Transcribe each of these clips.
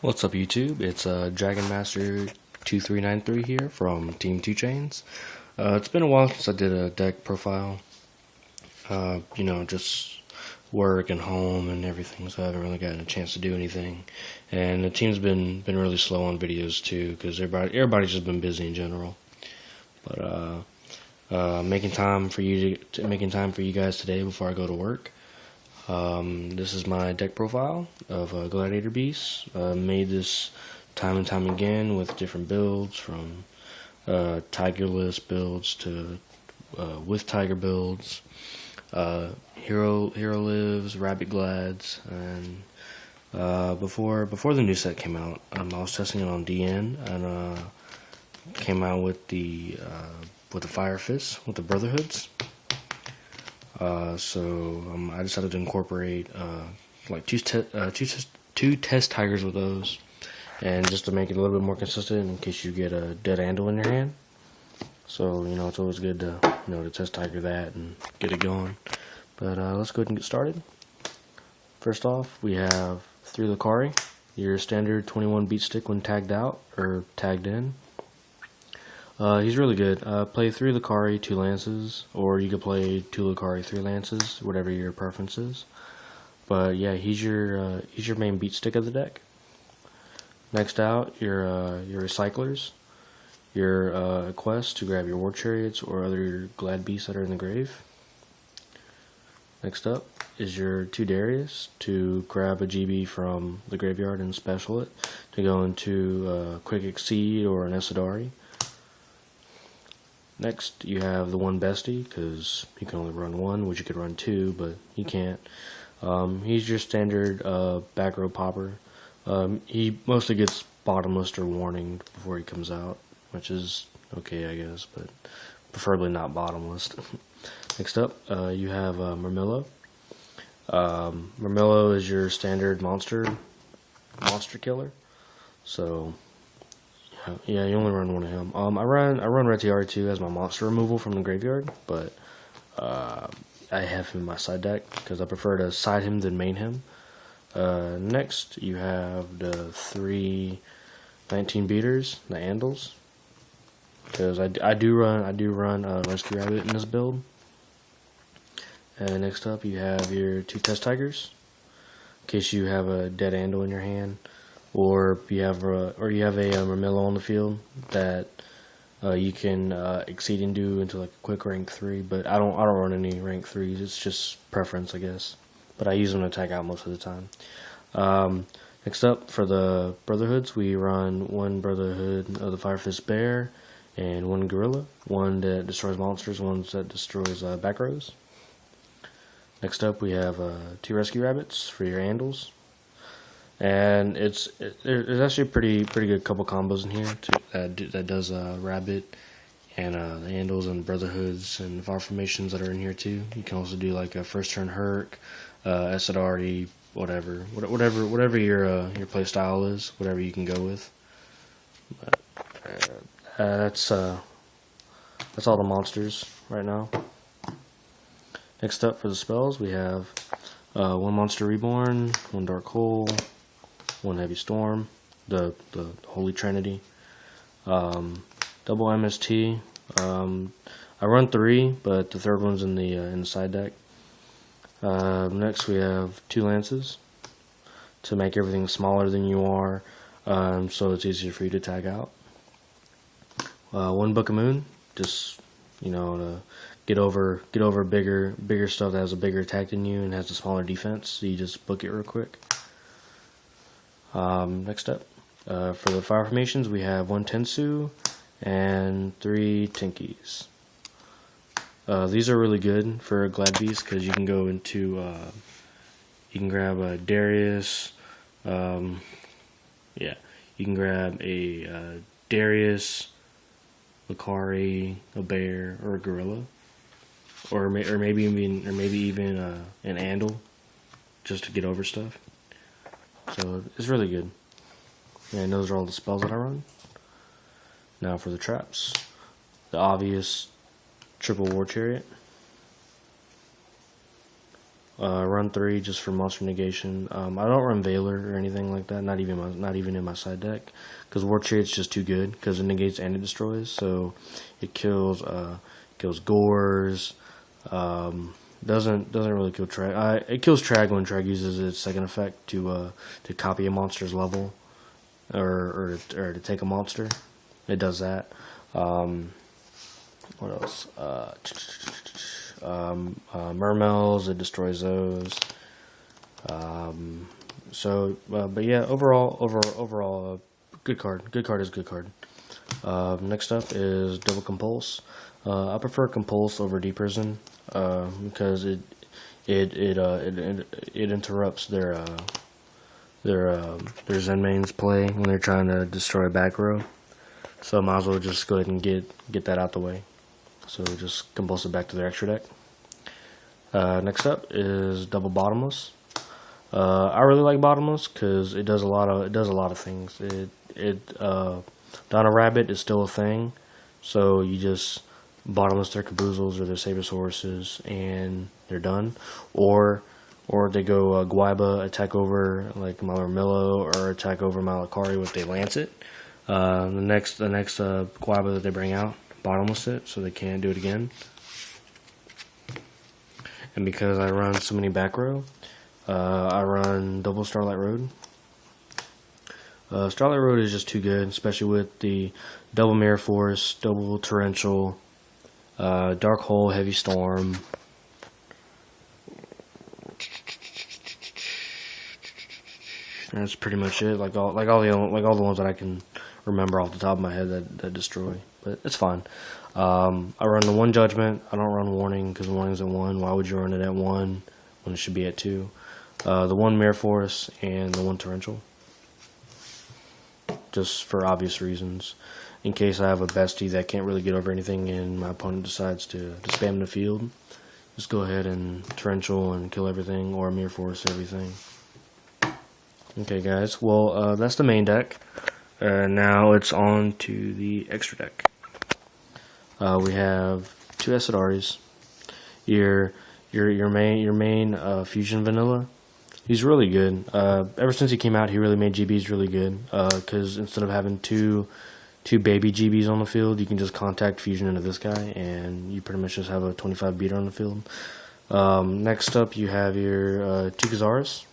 What's up, YouTube? It's Dragon Master 2393 here from Team 2 Chains. It's been a while since I did a deck profile. Just work and home and everything, so I haven't really gotten a chance to do anything. And the team's been really slow on videos too, because everybody's just been busy in general. But making time for you guys today before I go to work. This is my deck profile of Gladiator beasts. Made this time and time again with different builds, from Tigerless builds to with Tiger builds, Hero Lives, Rabbit Glads, and before the new set came out, I was testing it on DN and came out with the Fire Fist with the Brotherhoods. I decided to incorporate like two test tigers with those, and just to make it a little bit more consistent in case you get a dead Andal in your hand. So it's always good to to test tiger that and get it going. But let's go ahead and get started. First off, we have 3 Lucari, your standard 21 beat stick when tagged out or tagged in. He's really good. Play 3 Lucari, 2 Lances, or you could play 2 Lucari, 3 Lances, whatever your preference is. But yeah, he's your main beat stick of the deck. Next out, your Recyclers, your quest to grab your War Chariots or other Glad beasts that are in the grave. Next up is your 2 Darius to grab a GB from the graveyard and special it to go into Quick Exceed or an Esadari. Next, you have the 1 Bestie, because you can only run 1, which you could run 2, but you can't. He's your standard back row popper. He mostly gets bottomless or warning before he comes out, which is okay, I guess, but preferably not bottomless. Next up, you have Murmillo. Murmillo is your standard monster killer, so yeah, you only run 1 of him. I run Retiari 2 as my monster removal from the graveyard, but I have him in my side deck because I prefer to side him than main him. Next, you have the 3 19 beaters, the Andals, because I do run Rescue Rabbit in this build. And next up, you have your 2 Test Tigers, in case you have a dead Andal in your hand, or you have a Murmillo on the field that you can exceed into like a quick rank 3. But I don't run any rank 3s. It's just preference, I guess. But I use them to tag out most of the time. Next up, for the Brotherhoods, we run 1 Brotherhood of the Fire Fist Bear and 1 Gorilla, 1 that destroys monsters, 1 that destroys back rows. Next up, we have 2 Rescue Rabbits for your Andals. And there's actually a pretty good couple combos in here that does Rabbit and the Andals and Brotherhoods and VAR formations that are in here too. You can also do like a first turn Herc, Esadari, whatever your play style is, whatever you can go with. But, that's all the monsters right now. Next up for the spells, we have 1 Monster Reborn, 1 Dark Hole, 1 Heavy Storm, the Holy Trinity, double MST. I run 3, but the 3rd one's in the side deck. Next, we have 2 Lances to make everything smaller than you are, so it's easier for you to tag out. 1 Book of Moon, just to get over bigger stuff that has a bigger attack than you and has a smaller defense. So you just book it real quick. Next up, for the fire formations, we have 1 Tensu and 3 Tinkies. These are really good for Glad Beast because you can go into you can grab a Darius. You can grab a Darius, Lucari, a bear, or a gorilla, or maybe even an Andal, just to get over stuff. So it's really good. And those are all the spells that I run. Now for the traps, the obvious triple War Chariot, Run 3 just for monster negation. I don't run Valor or anything like that. Not even in my side deck, because War Chariot's just too good because it negates and it destroys. So it kills Gores. Doesn't really kill Trag. It kills Trag when Trag uses its second effect to copy a monster's level, or to take a monster. It does that. What else? Mermels, it destroys those. But yeah, overall, good card. Good card is good card. Next up is Double Compulse. I prefer Compulse over Deprison because it interrupts their Zen mains play when they're trying to destroy a back row. So I might as well just go ahead and get that out the way. So just compulse it back to their extra deck. Next up is Double Bottomless. I really like Bottomless because it does a lot of things. Donna Rabbit is still a thing, so you just bottomless their Caboozles or their Sabresauruses and they're done. Or they go Guaiba, attack over like Malarmillo, or attack over Malakari with they lance it. The next Guaiba that they bring out, bottomless it, so they can't do it again. And because I run so many back row, I run double Starlight Road. Starlight Road is just too good, especially with the double Mirror Force, double Torrential, Dark Hole, Heavy Storm. That's pretty much it. Like all the ones that I can remember off the top of my head that destroy, but it's fine. I run the one Judgment. I don't run Warning because Warning's at 1. Why would you run it at 1 when it should be at 2? The one Mirror Force and the one Torrential, just for obvious reasons. In case I have a bestie that can't really get over anything and my opponent decides to spam the field, just go ahead and Torrential and kill everything, or Mirror Force everything. Okay guys, well that's the main deck. Now it's on to the extra deck. We have 2 Esidaris. Your main Fusion Vanilla. He's really good. Ever since he came out, he really made GBs really good. Because instead of having two baby GBs on the field, you can just contact Fusion into this guy, and you pretty much just have a 25 beater on the field. Next up, you have your 2 Gazaris.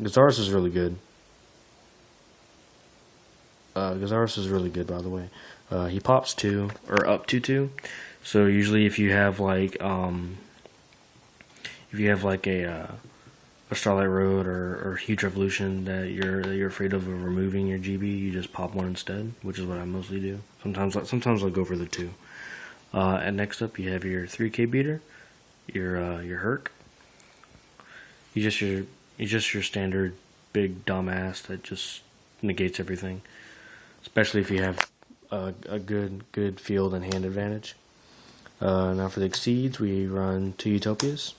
Gazaris is really good. Gazaris is really good, by the way. He pops 2, or up to 2. So usually, if you have like a Starlight Road or Huge Revolution that you're afraid of removing your GB, you just pop 1 instead, which is what I mostly do. Sometimes I'll go for the 2. And next up, you have your 3K beater, your Herc. He's just your standard big dumbass that just negates everything, especially if you have a good field and hand advantage. Now for the Exceeds, we run 2 Utopias,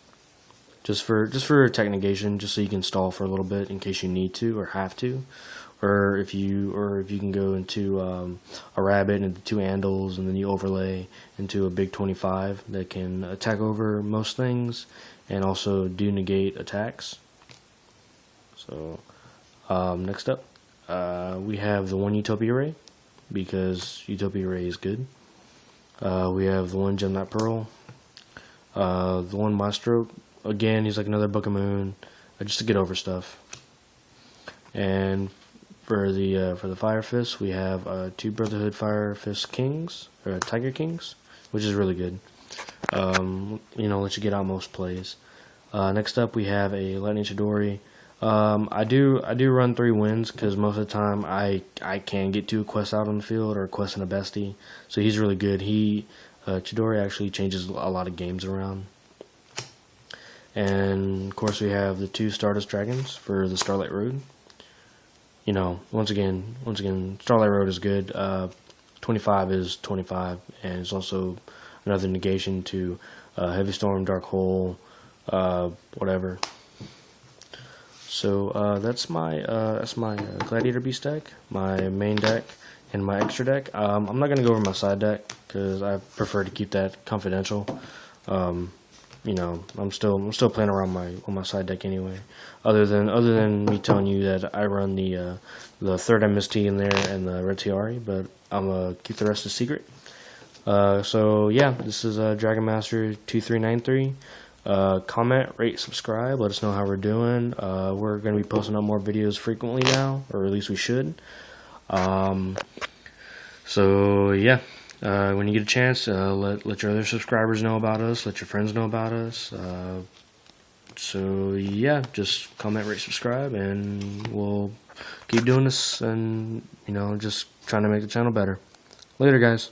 just for tech negation, just so you can stall for a little bit in case you need to or have to, or if you can go into a Rabbit and into 2 Andals, and then you overlay into a big 25 that can attack over most things and also do negate attacks. So next up, we have the 1 Utopia Ray, because Utopia Ray is good. We have the 1 Gem Knight Pearl, the 1 Maestro. Again, he's like another Book of Moon, just to get over stuff. And for the Fire Fist, we have 2 Brotherhood Fire Fist Kings, or Tiger Kings, which is really good. Let you get out most plays. Next up, we have a Lightning Chidori. I do run 3 wins because most of the time I can get 2 quests out on the field or a quest and a bestie, so he's really good. Chidori actually changes a lot of games around. And of course we have the 2 Stardust Dragons for the Starlight Road. Once again, Starlight Road is good. 25 is 25, and it's also another negation to Heavy Storm, Dark Hole, whatever. So that's my Gladiator Beast deck, my main deck, and my extra deck. I'm not gonna go over my side deck because I prefer to keep that confidential. you know, I'm still playing around on my side deck anyway. Other than me telling you that I run the third MST in there and the Red Tiari, but I'm gonna keep the rest a secret. So yeah, this is Dragon Master 2393. Comment, rate, subscribe. Let us know how we're doing. We're gonna be posting up more videos frequently now, or at least we should. So yeah. When you get a chance, let your other subscribers know about us. Let your friends know about us. So yeah, just comment, rate, subscribe, and we'll keep doing this. And you know, just trying to make the channel better. Later, guys.